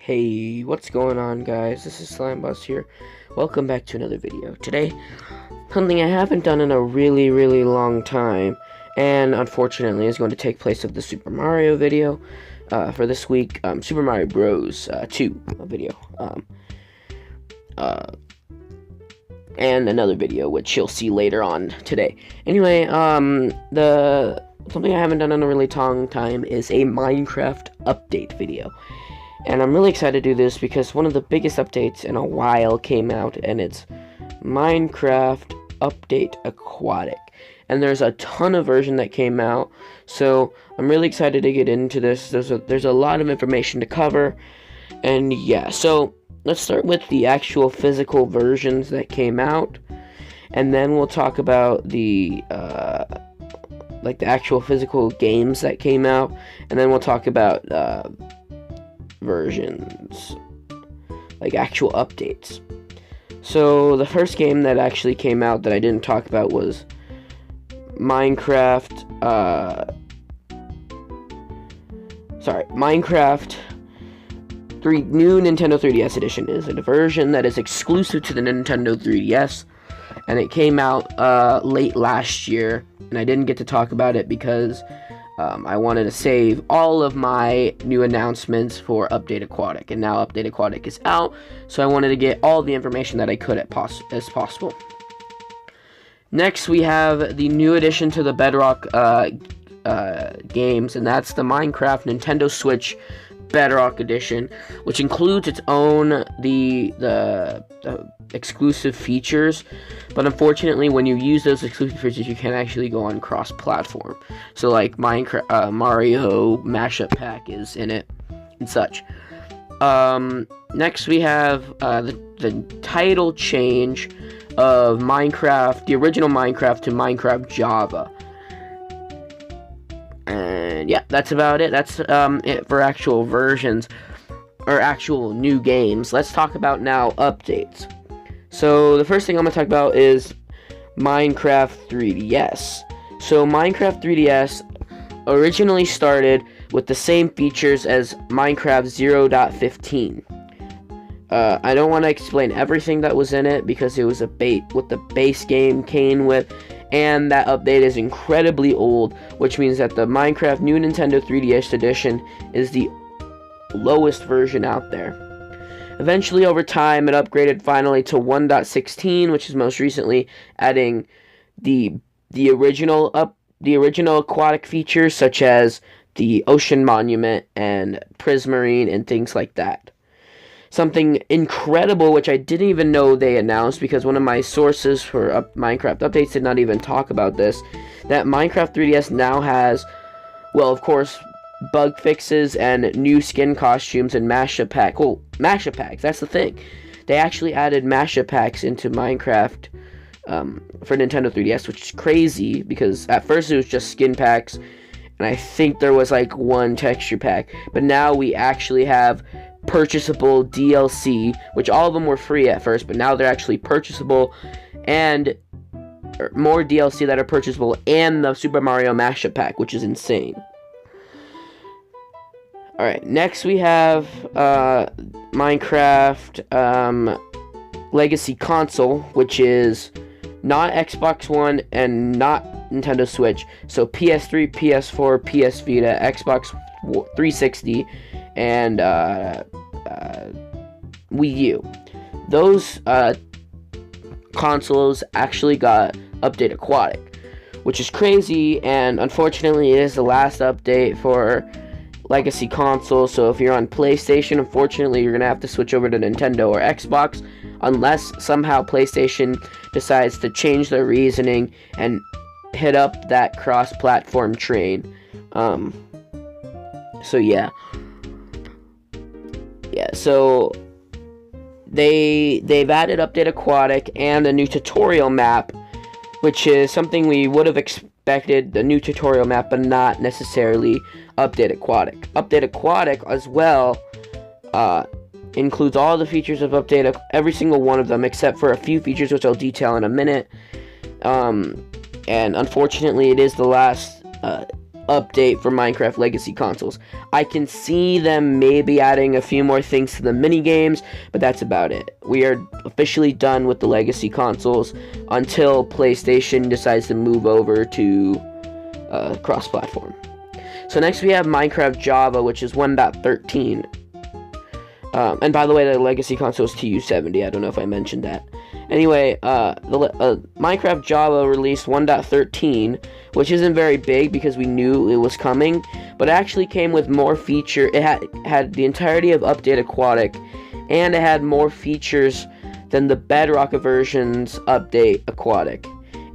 Hey, what's going on, guys? This is Slimebus here. Welcome back to another video. Today, something I haven't done in a really long time, and unfortunately is going to take place of the Super Mario video for this week. Super Mario Bros. 2 video. And another video, which you'll see later on today. Anyway, something I haven't done in a really long time is a Minecraft update video. And I'm really excited to do this because one of the biggest updates in a while came out, and it's Minecraft Update Aquatic. And there's a ton of version that came out, so I'm really excited to get into this. There's a lot of information to cover, and yeah, so let's start with the actual physical versions that came out, and then we'll talk about the the actual physical games that came out, and then we'll talk about versions, like actual updates. So the first game that actually came out that I didn't talk about was Minecraft new Nintendo 3DS edition. Is a version that is exclusive to the Nintendo 3DS, and it came out late last year, and I didn't get to talk about it because I wanted to save all of my new announcements for Update Aquatic, and now Update Aquatic is out, so I wanted to get all the information that I could as possible. Next, we have the new addition to the Bedrock games, and that's the Minecraft Nintendo Switch Bedrock Edition, which includes its own the exclusive features, but unfortunately when you use those exclusive features you can't actually go on cross-platform. So like Minecraft Mario mashup pack is in it and such. Next we have the title change of Minecraft, the original Minecraft, to Minecraft Java. And yeah, that's about it. That's it for actual versions or actual new games. Let's talk about now updates. So the first thing I'm going to talk about is Minecraft 3DS. So Minecraft 3DS originally started with the same features as Minecraft 0.15. I don't want to explain everything that was in it because it was what the base game came with, and that update is incredibly old, which means that the Minecraft new Nintendo 3DS edition is the lowest version out there. Eventually, over time, it upgraded finally to 1.16, which is most recently adding the original aquatic features such as the Ocean Monument and Prismarine and things like that. Something incredible, which I didn't even know they announced because one of my sources for Minecraft updates did not even talk about this, that Minecraft 3DS now has, well, of course, bug fixes and new skin costumes and mashup packs. Well, mashup packs, that's the thing. They actually added mashup packs into Minecraft for Nintendo 3DS, which is crazy because at first it was just skin packs, and I think there was like one texture pack, but now we actually have purchasable DLC, which all of them were free at first, but now they're actually purchasable, and more DLC that are purchasable, and the Super Mario mashup pack, which is insane. Alright, next we have Minecraft Legacy Console, which is not Xbox One and not Nintendo Switch, so PS3, PS4, PS Vita, Xbox 360, and Wii U. Those consoles actually got Update Aquatic, which is crazy, and unfortunately it is the last update for Legacy Console. So if you're on PlayStation, unfortunately you're gonna have to switch over to Nintendo or Xbox, unless somehow PlayStation decides to change their reasoning and hit up that cross-platform train. So yeah, so they've added Update Aquatic and a new tutorial map, which is something we would have expected, the new tutorial map, but not necessarily Update Aquatic. Update Aquatic as well includes all the features of every single one of them, except for a few features which I'll detail in a minute. And unfortunately, it is the last update for Minecraft Legacy Consoles. I can see them maybe adding a few more things to the mini games, but that's about it. We are officially done with the Legacy Consoles until PlayStation decides to move over to cross-platform. So next we have Minecraft Java, which is 1.13. And by the way, the Legacy Console is TU70. I don't know if I mentioned that. Anyway, Minecraft Java released 1.13, which isn't very big because we knew it was coming, but it actually came with more feature. It had the entirety of Update Aquatic, and it had more features than the Bedrock version's Update Aquatic.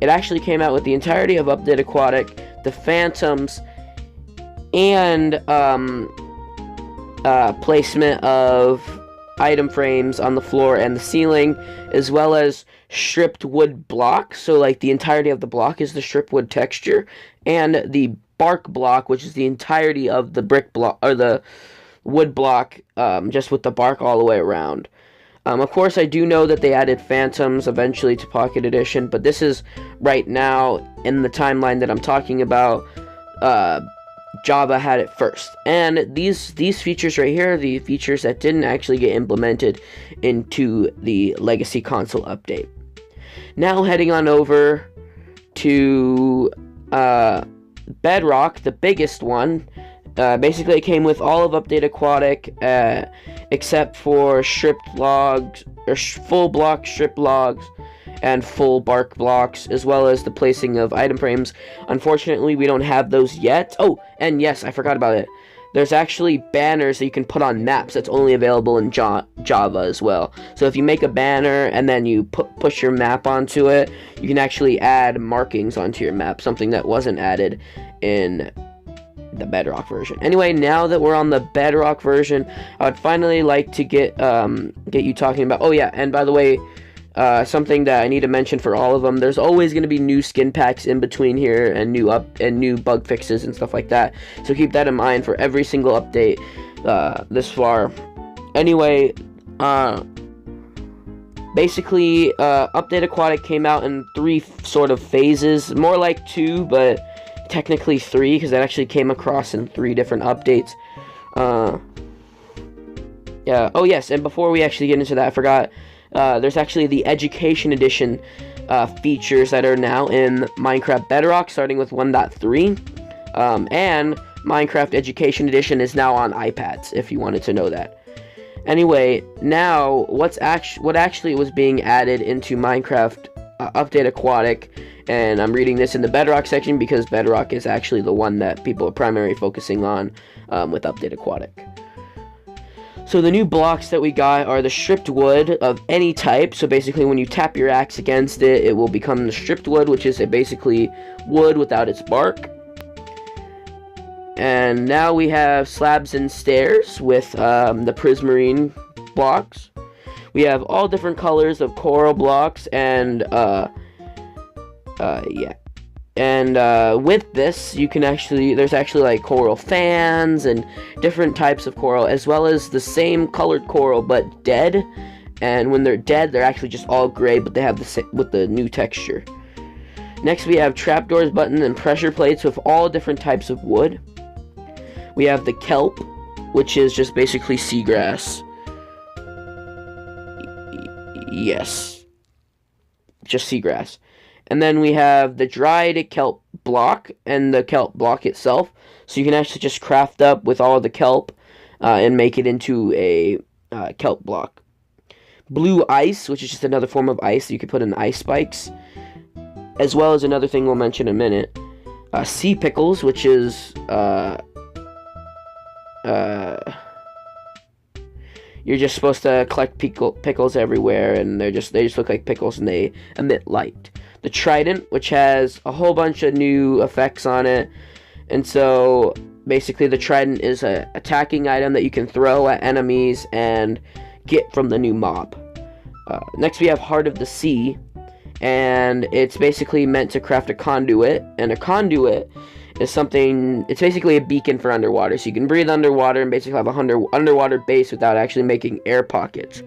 It actually came out with the entirety of Update Aquatic, the Phantoms, and placement of item frames on the floor and the ceiling, as well as stripped wood blocks. So like the entirety of the block is the stripped wood texture, and the bark block, which is the entirety of the brick block or the wood block, just with the bark all the way around. Of course, I do know that they added Phantoms eventually to Pocket Edition, but this is right now in the timeline that I'm talking about. Java had it first, and these features right here are the features that didn't actually get implemented into the Legacy Console update. Now heading on over to Bedrock, the biggest one. Basically, it came with all of Update Aquatic, except for stripped logs, or full block stripped logs, and full bark blocks, as well as the placing of item frames. Unfortunately, we don't have those yet. Oh, and yes, I forgot about it. There's actually banners that you can put on maps that's only available in Java as well. So if you make a banner and then you push your map onto it, you can actually add markings onto your map, something that wasn't added in the Bedrock version. Anyway, now that we're on the Bedrock version, I would finally like to get you talking about. Oh yeah, and by the way, something that I need to mention for all of them, there's always going to be new skin packs in between here, and new bug fixes and stuff like that, so keep that in mind for every single update this far. Anyway, basically, Update Aquatic came out in 3 sort of phases, more like 2, but technically 3, because it actually came across in 3 different updates. Yeah. Oh yes, and before we actually get into that, I forgot. There's actually the Education Edition features that are now in Minecraft Bedrock, starting with 1.3, and Minecraft Education Edition is now on iPads, if you wanted to know that. Anyway, now what actually was being added into Minecraft Update Aquatic, and I'm reading this in the Bedrock section because Bedrock is actually the one that people are primarily focusing on with Update Aquatic. So the new blocks that we got are the stripped wood of any type. So basically when you tap your axe against it, it will become the stripped wood, which is basically wood without its bark. And now we have slabs and stairs with the prismarine blocks. We have all different colors of coral blocks, and yeah. And with this, you can there's actually like coral fans and different types of coral, as well as the same colored coral but dead. And when they're dead, they're actually just all gray, but they have with the new texture. Next, we have trapdoors, buttons, and pressure plates with all different types of wood. We have the kelp, which is just basically seagrass. Yes, just seagrass. And then we have the dried kelp block and the kelp block itself. So you can actually just craft up with all of the kelp and make it into a kelp block. Blue ice, which is just another form of ice that you can put in ice spikes. As well as another thing we'll mention in a minute. Sea pickles, which is you're just supposed to collect pickles everywhere, and they just look like pickles, and they emit light. The trident, which has a whole bunch of new effects on it, and so basically the trident is a attacking item that you can throw at enemies and get from the new mob. Next we have Heart of the Sea, and it's basically meant to craft a conduit, and a conduit is something, it's basically a beacon for underwater, so you can breathe underwater and basically have a underwater base without actually making air pockets.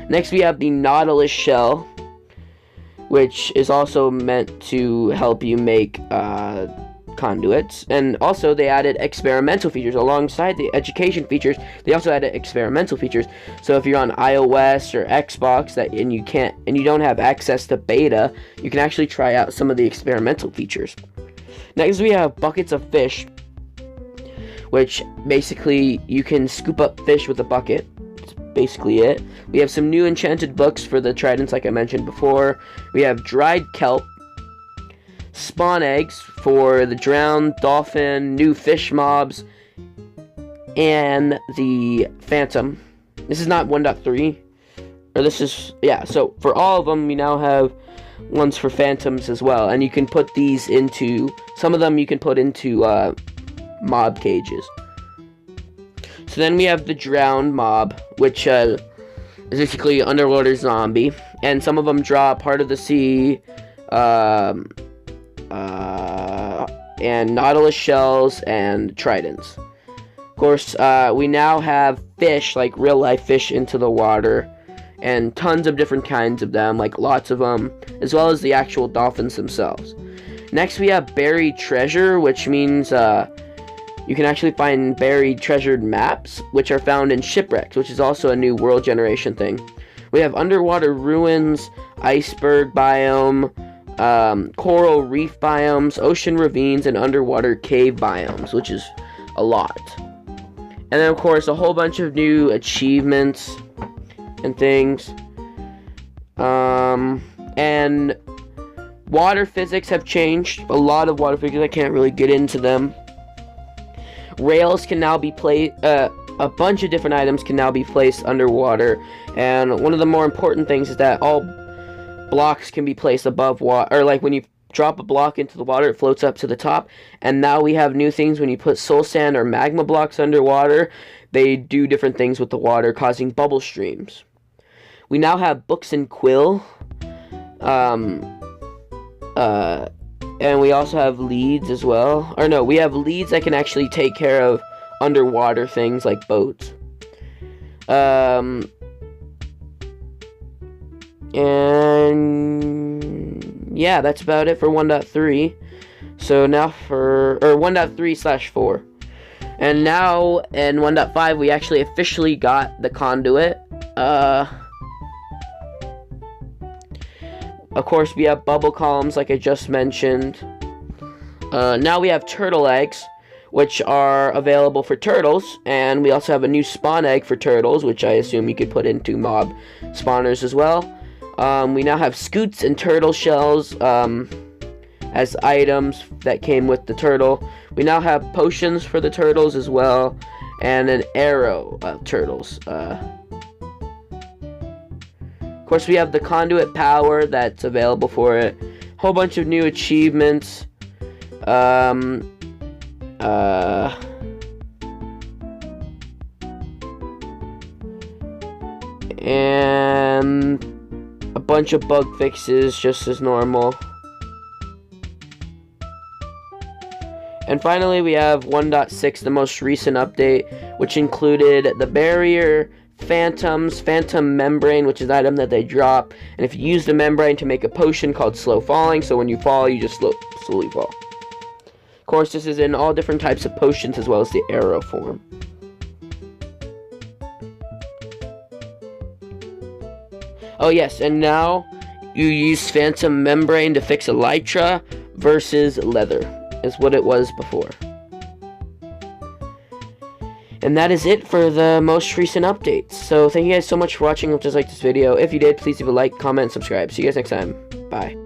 Next we have the Nautilus Shell, which is also meant to help you make conduits, and also they added experimental features alongside the education features. They also added experimental features. So if you're on iOS or Xbox and you don't have access to beta, you can actually try out some of the experimental features. Next, we have buckets of fish, which basically you can scoop up fish with a bucket. That's basically it. We have some new enchanted books for the tridents, like I mentioned before. We have dried kelp, spawn eggs for the drowned dolphin, new fish mobs, and the phantom. This is not 1.3, or this is, yeah, so for all of them, we now have ones for phantoms as well, and you can put these into, some of them you can put into mob cages. So then we have the drowned mob, which is basically underwater zombie, and some of them draw part of the sea, and Nautilus shells and tridents. Of course, we now have fish, like real life fish, into the water, and tons of different kinds of them, like lots of them, as well as the actual dolphins themselves. Next, we have buried treasure, which means you can actually find buried treasured maps, which are found in shipwrecks, which is also a new world generation thing. We have underwater ruins, iceberg biome, coral reef biomes, ocean ravines, and underwater cave biomes, which is a lot. And then, of course, a whole bunch of new achievements and things. And water physics have changed. A lot of water physics. I can't really get into them. Rails can now be placed. A bunch of different items can now be placed underwater. And one of the more important things is that all blocks can be placed above water, or like when you drop a block into the water, it floats up to the top. And now we have new things. When you put soul sand or magma blocks underwater, they do different things with the water, causing bubble streams. We now have books and quill, and we also have leads as well. Or no, we have leads that can actually take care of underwater things like boats. And yeah, that's about it for 1.3. So now for 1.3/4. And now in 1.5 we actually officially got the conduit. Of course, we have bubble columns like I just mentioned. Now we have turtle eggs, which are available for turtles, and we also have a new spawn egg for turtles, which I assume you could put into mob spawners as well. We now have scoots and turtle shells as items that came with the turtle. We now have potions for the turtles as well, and an arrow of turtles. Of course, we have the conduit power that's available for it. Whole bunch of new achievements. And a bunch of bug fixes, just as normal. And finally, we have 1.6, the most recent update, which included the barrier, phantoms, phantom membrane, which is an item that they drop, and if you use the membrane to make a potion called slow falling, so when you fall, you just slowly fall. Of course, this is in all different types of potions as well as the arrow form. Oh yes, and now you use phantom membrane to fix elytra versus leather, is what it was before. And that is it for the most recent updates. So thank you guys so much for watching. Hope you guys liked this video. If you did, please leave a like, comment, and subscribe. See you guys next time. Bye.